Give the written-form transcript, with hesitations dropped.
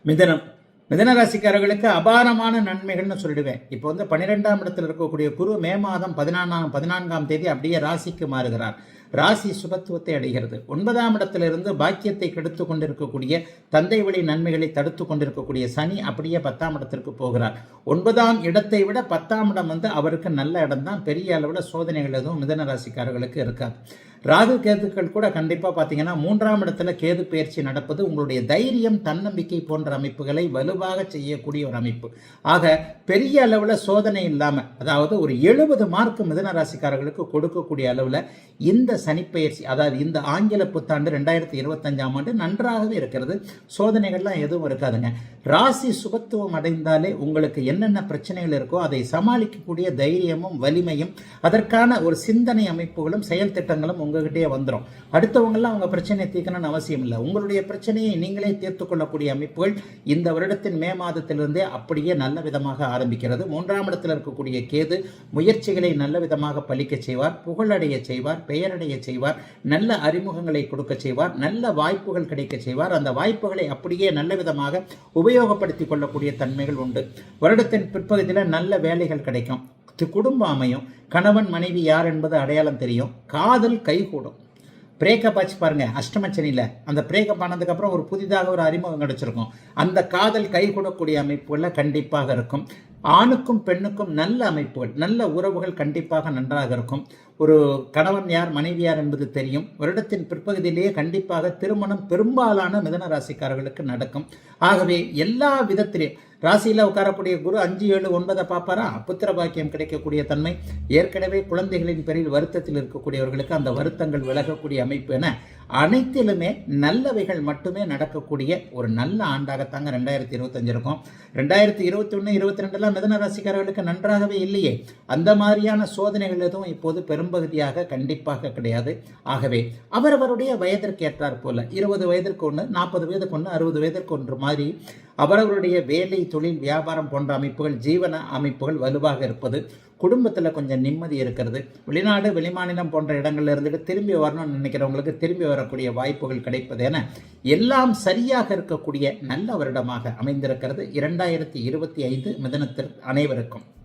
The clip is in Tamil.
மிதனம் மிதன ராசிக்காரர்களுக்கு அபாரமான நன்மைகள்னு சொல்லிடுவேன். இப்போ 12ஆம் இடத்தில் இருக்கக்கூடிய குரு மே மாதம் 14ஆம் தேதி அப்படியே ராசிக்கு மாறுகிறார். ராசி சுபத்துவத்தை அடைகிறது. 9ஆம் இடத்திலிருந்து பாக்கியத்தை கெடுத்து கொண்டிருக்கக்கூடிய தந்தை வழி நன்மைகளை தடுத்து கொண்டிருக்கக்கூடிய சனி அப்படியே 10ஆம் இடத்திற்கு போகிறார். 9ஆம் இடத்தை விட 10ஆம் இடம் அவருக்கு நல்ல இடம் தான். பெரிய அளவில் சோதனைகள் எதுவும் மிதன ராசிக்காரர்களுக்கு இருக்காது. ராகு கேதுக்கள் கூட கண்டிப்பாக பார்த்தீங்கன்னா 3ஆம் இடத்துல கேது பயிற்சி நடப்பது உங்களுடைய தைரியம் தன்னம்பிக்கை போன்ற அமைப்புகளை வலுவாக செய்யக்கூடிய ஒரு அமைப்பு. ஆக பெரிய அளவில் சோதனை இல்லாமல், அதாவது ஒரு 70 மார்க் மிதன ராசிக்காரர்களுக்கு கொடுக்கக்கூடிய அளவில் இந்த சனிப்பெயர்ச்சி, அதாவது இந்த ஆங்கில புத்தாண்டு 2025ஆம் ஆண்டு நன்றாகவே இருக்கிறது. சோதனைகள்லாம் எதுவும் இருக்காதுங்க. ராசி சுபத்துவம் அடைந்தாலே உங்களுக்கு என்னென்ன பிரச்சனைகள் இருக்கோ அதை சமாளிக்கக்கூடிய தைரியமும் வலிமையும் அதற்கான ஒரு சிந்தனை அமைப்புகளும் செயல் திட்டங்களும் உங்ககிட்டயே வந்துடும். அடுத்தவங்கெல்லாம் அவங்க பிரச்சனையை தீர்க்கணும்னு அவசியம் இல்லை. உங்களுடைய பிரச்சனையை நீங்களே தீர்த்து கொள்ளக்கூடிய அமைப்புகள் இந்த வருடத்தின் மே மாதத்திலிருந்தே அப்படியே நல்ல விதமாக ஆரம்பிக்கிறது. 3ஆம் இடத்தில் இருக்கக்கூடிய கேது முயற்சிகளை நல்ல விதமாக பலிக்க செய்வார், புகழடைய செய்வார், பெயரடைய செய்வார், நல்ல அறிமுகங்களை கொடுக்க செய்வார், நல்ல வாய்ப்புகள் கிடைக்க செய்வார். அந்த வாய்ப்புகளை அப்படியே நல்ல விதமாக உபயோகப்படுத்திக் கொள்ளக்கூடிய தன்மைகள் உண்டு. வருடத்தின் பிற்பகுதியில் நல்ல வேலைகள் கிடைக்கும், குடும்பம் அமையும், கணவன் மனைவி யார் என்பது அடையாளம் தெரியும், காதல் கைகூடும். பிரேக்கப் ஆச்சு பாருங்க அஷ்டமச்சனியில், அந்த பிரேக்கப் ஆனதுக்கப்புறம் ஒரு புதிதாக ஒரு அறிமுகம் கிடைச்சிருக்கும். அந்த காதல் கைகூடக்கூடிய அமைப்புகளில் கண்டிப்பாக இருக்கும். ஆணுக்கும் பெண்ணுக்கும் நல்ல அமைப்புகள், நல்ல உறவுகள் கண்டிப்பாக நன்றாக இருக்கும். ஒரு கணவன் யார் மனைவி யார் என்பது தெரியும். வருடத்தின் பிற்பகுதியிலேயே கண்டிப்பாக திருமணம் பெரும்பாலான மிதன ராசிக்காரர்களுக்கு நடக்கும். ஆகவே எல்லா விதத்திலையும் ராசியில் உட்காரக்கூடிய குரு 5, 7, 9 பார்ப்பாரா, புத்திர பாக்கியம் கிடைக்கக்கூடிய தன்மை. ஏற்கனவே குழந்தைகளின் பேரில் வருத்தத்தில் இருக்கக்கூடியவர்களுக்கு அந்த வருத்தங்கள் விலகக்கூடிய அமைப்பு என அனைத்திலுமே நல்லவைகள் மட்டுமே நடக்கக்கூடிய ஒரு நல்ல ஆண்டாகத்தாங்க 2025 இருக்கும். 2021, 22 மிதன ராசிக்காரர்களுக்கு நன்றாகவே இல்லையே. அந்த மாதிரியான சோதனைகள் எதுவும் இப்போது பெரும்பகுதியாக கண்டிப்பாக கிடையாது. ஆகவே அவரவருடைய வயதிற்கு ஏற்றார் போல 20 வயதிற்கு ஒன்று, 40 வயதுக்கு ஒன்று, 60 வயதிற்கு ஒன்று மாதிரி அவரவருடைய வேலை, தொழில், வியாபாரம் போன்ற அமைப்புகள், ஜீவன அமைப்புகள் வலுவாக இருப்பது, குடும்பத்தில் கொஞ்சம் நிம்மதி இருக்கிறது, வெளிநாடு வெளிமாநிலம் போன்ற இடங்கள்ல இருந்துட்டு திரும்பி வரணும்னு நினைக்கிறவங்களுக்கு திரும்பி வரக்கூடிய வாய்ப்புகள் கிடைப்பது என எல்லாம் சரியாக இருக்கக்கூடிய நல்ல வருடமாக அமைந்திருக்கிறது 2025 மிதனத்திற்கு அனைவருக்கும்.